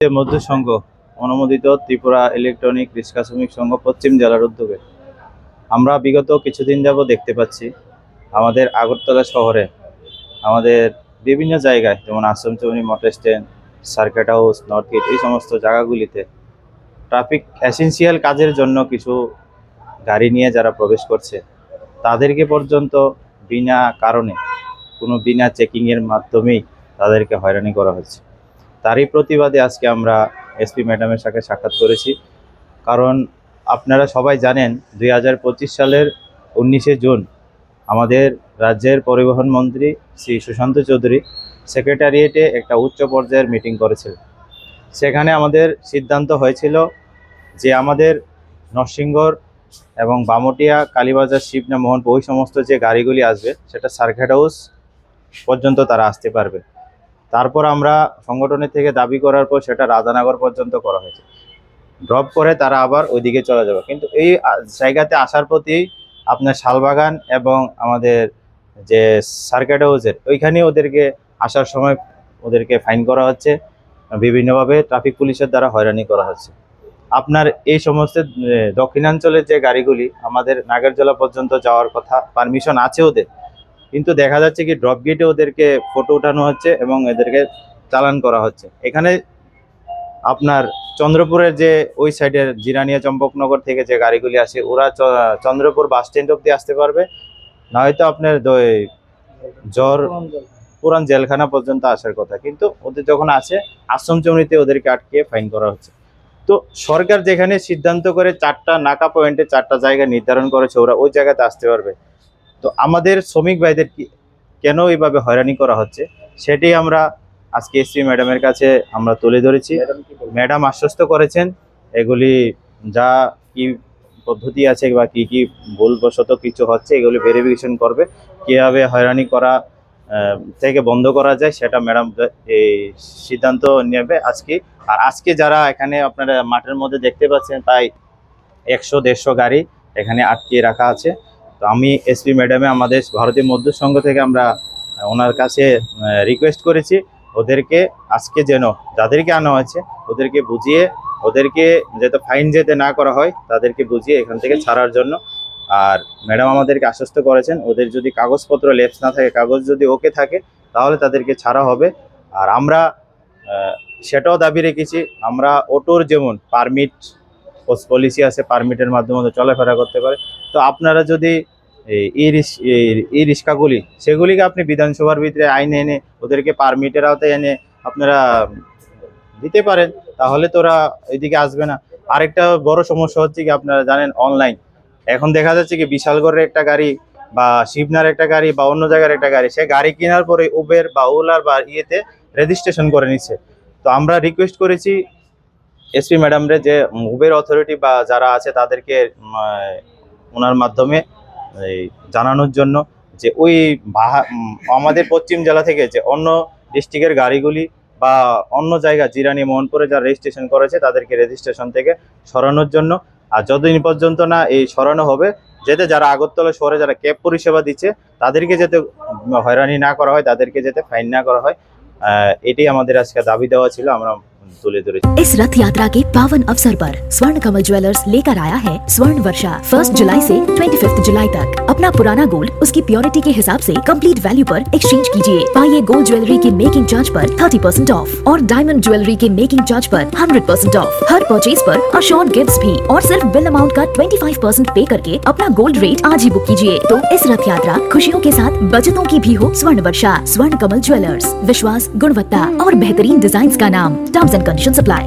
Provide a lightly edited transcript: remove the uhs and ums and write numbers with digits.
মধ্য সংঘ অনুমোদিত ত্রিপুরা ইলেকট্রনিক রিক্সা শ্রমিক সংঘ পশ্চিম জেলার উদ্যোগে আমরা বিগত কিছুদিন যাবত দেখতে পাচ্ছি আমাদের আগরতলা শহরে আমাদের বিভিন্ন জায়গায় যেমন Ashramchowni, motor stand, circuit house, north gate এই সমস্ত জায়গাগুলিতে ট্রাফিক এসেন্সিয়াল কাজের জন্য কিছু গাড়ি নিয়ে যারা প্রবেশ করছে তাদেরকে পর্যন্ত বিনা কারণে বিনা চেকিংয়ের মাধ্যমেই তাদেরকে হয়রানি করা হচ্ছে। তারই প্রতিবাদে আজকে আমরা এসপি ম্যাডামের সাথে সাক্ষাৎ করেছি। কারণ আপনারা সবাই জানেন 2025 সালের 19শে জুন আমাদের রাজ্যের পরিবহন মন্ত্রী শ্রী সুশান্ত চৌধুরী সেক্রেটারিয়েটে একটা উচ্চ পর্যায়ের মিটিং করেছিল। সেখানে আমাদের সিদ্ধান্ত হয়েছিল যে আমাদের নরসিংগড় এবং বামটিয়া, কালীবাজার, শিবনা, মোহনপুর ওই সমস্ত যে গাড়িগুলি আসবে সেটা সার্কিট হাউস পর্যন্ত তারা আসতে পারবে। তারপর আমরা সংগঠনের থেকে দাবি করার পর সেটা রাধানগর পর্যন্ত করা হয়েছে। ড্রপ করে তারা আবার ওইদিকে চলে যাবে। কিন্তু এই জায়গাতে আসার প্রতি আপনার শালবাগান এবং আমাদের যে সার্কিট হাউসের ওইখানে ওদেরকে আসার সময় ওদেরকে ফাইন করা হচ্ছে, বিভিন্নভাবে ট্রাফিক পুলিশের দ্বারা হয়রানি করা হচ্ছে। আপনার এই সমস্ত দক্ষিণাঞ্চলের যে গাড়িগুলি আমাদের নাগেরজোলা পর্যন্ত যাওয়ার কথা, পারমিশন আছে ওদের, কিন্তু দেখা যাচ্ছে কি ড্রপ গেটে ওদেরকে ফটো ওঠানো হচ্ছে এবং এদেরকে চালান করা হচ্ছে। এখানে আপনার চন্দ্রপুরের যে ওই সাইডের জিরানিয়া চম্পকনগর থেকে যে গাড়িগুলি আসে ওরা চন্দ্রপুর বাস স্ট্যান্ড অব্দি আসতে পারবে, না হয়তো আপনার পুরান জেলখানা পর্যন্ত আসার কথা, কিন্তু ওদের যখন আসে আশ্রমচৌনিতে ওদেরকে আটকে ফাইন করা হচ্ছে। তো সরকার যেখানে সিদ্ধান্ত করে 4টা নাকা পয়েন্টে 4টা জায়গা নির্ধারণ করেছে ওরা ওই জায়গাতে আসতে পারবে, তো আমাদের শ্রমিক ভাইদের কেন এইভাবে হয়রানি করা হচ্ছে সেটি আমরা আজকে এসপি ম্যাডামের কাছে আমরা তুলে ধরেছি। ম্যাডাম আশ্বস্ত করেছেন এগুলি যা কি পদ্ধতি আছে বা কি ভুলবশত কিছু হচ্ছে এগুলি ভেরিফিকেশন করবে, কীভাবে হয়রানি করা থেকে বন্ধ করা যায় সেটা ম্যাডাম এই সিদ্ধান্ত নেবে আজকে। আর আজকে যারা এখানে আপনারা মাঠের মধ্যে দেখতে পাচ্ছেন তাই 100-150 গাড়ি এখানে আটকে রাখা আছে। তো আমি এসপি ম্যাডামে আমাদের ভারতীয় মধ্য সংঘ থেকে আমরা ওনার কাছে রিকোয়েস্ট করেছি ওদেরকে আজকে যেন যাদেরকে আনা হয়েছে ওদেরকে বুঝিয়ে ওদেরকে যাতে ফাইন যেতে না করা হয় তাদেরকে বুঝিয়ে এখান থেকে ছাড়ার জন্য। আর ম্যাডাম আমাদেরকে আশ্বস্ত করেছেন ওদের যদি কাগজপত্র লেপস না থাকে, কাগজ যদি ওকে থাকে তাহলে তাদেরকে ছাড়া হবে। আর আমরা সেটাও দাবি রেখেছি, আমরা অটোর যেমন পারমিট পলিসি আছে, পারমিটের মাধ্যমে চলাফেরা করতে পারে, তো আপনারা যদি এই রিক্সাগুলি সেগুলিকে আপনি বিধানসভার ভিতরে আইন এনে ওদেরকে পারমিটের আওতায় এনে আপনারা দিতে পারেন তাহলে তোরা এদিকে আসবে না। আরেকটা বড় সমস্যা হচ্ছে কি আপনারা জানেন অনলাইন এখন দেখা যাচ্ছে কি বিশালগড়ের একটা গাড়ি বা শিবনার একটা গাড়ি বা অন্য জায়গার একটা গাড়ি, সে গাড়ি কেনার পরে উবের বা ওলার বা ইয়েতে রেজিস্ট্রেশন করে নিচ্ছে। তো আমরা রিকোয়েস্ট করেছি এসপি ম্যাডামরে যে উবের অথরিটি বা যারা আছে তাদেরকে ওনার মাধ্যমে জানানোর জন্য যে ওই আমাদের পশ্চিম জেলা থেকে যে অন্য ডিস্ট্রিক্টের গাড়িগুলি বা অন্য জায়গা জিরানি, মোহনপুরে যারা রেজিস্ট্রেশন করেছে তাদেরকে রেজিস্ট্রেশন থেকে সরানোর জন্য। আর যতদিন পর্যন্ত না এই সরানো হবে যাতে যারা আগরতলা শহরে যারা ক্যাব পরিষেবা দিচ্ছে তাদেরকে যাতে হয়রানি না করা হয়, তাদেরকে যাতে ফাইন না করা হয়, এটাই আমাদের আজকে দাবি দেওয়া ছিল, আমরা तुले धुरे। इस रथ यात्रा के पावन अवसर पर स्वर्ण कमल ज्वेलर्स लेकर आया है स्वर्ण वर्षा 1 जुलाई से 25 जुलाई तक। अपना पुराना गोल्ड उसकी प्योरिटी के हिसाब से कंप्लीट वैल्यू पर एक्सचेंज कीजिए। पाइए गोल्ड ज्वेलरी के मेकिंग चार्ज पर 30% ऑफ और डायमंड ज्वेलरी के मेकिंग चार्ज पर 100% ऑफ। हर परचेज पर अशोर्ड गिफ्ट्स भी और सिर्फ बिल अमाउंट का 25% पे करके अपना गोल्ड रेट आज ही बुक कीजिए। तो इस रथ यात्रा खुशियों के साथ बचतों की भी हो स्वर्ण वर्षा। स्वर्ण कमल ज्वेलर्स, विश्वास, गुणवत्ता और बेहतरीन डिजाइन का नाम। Terms and conditions apply.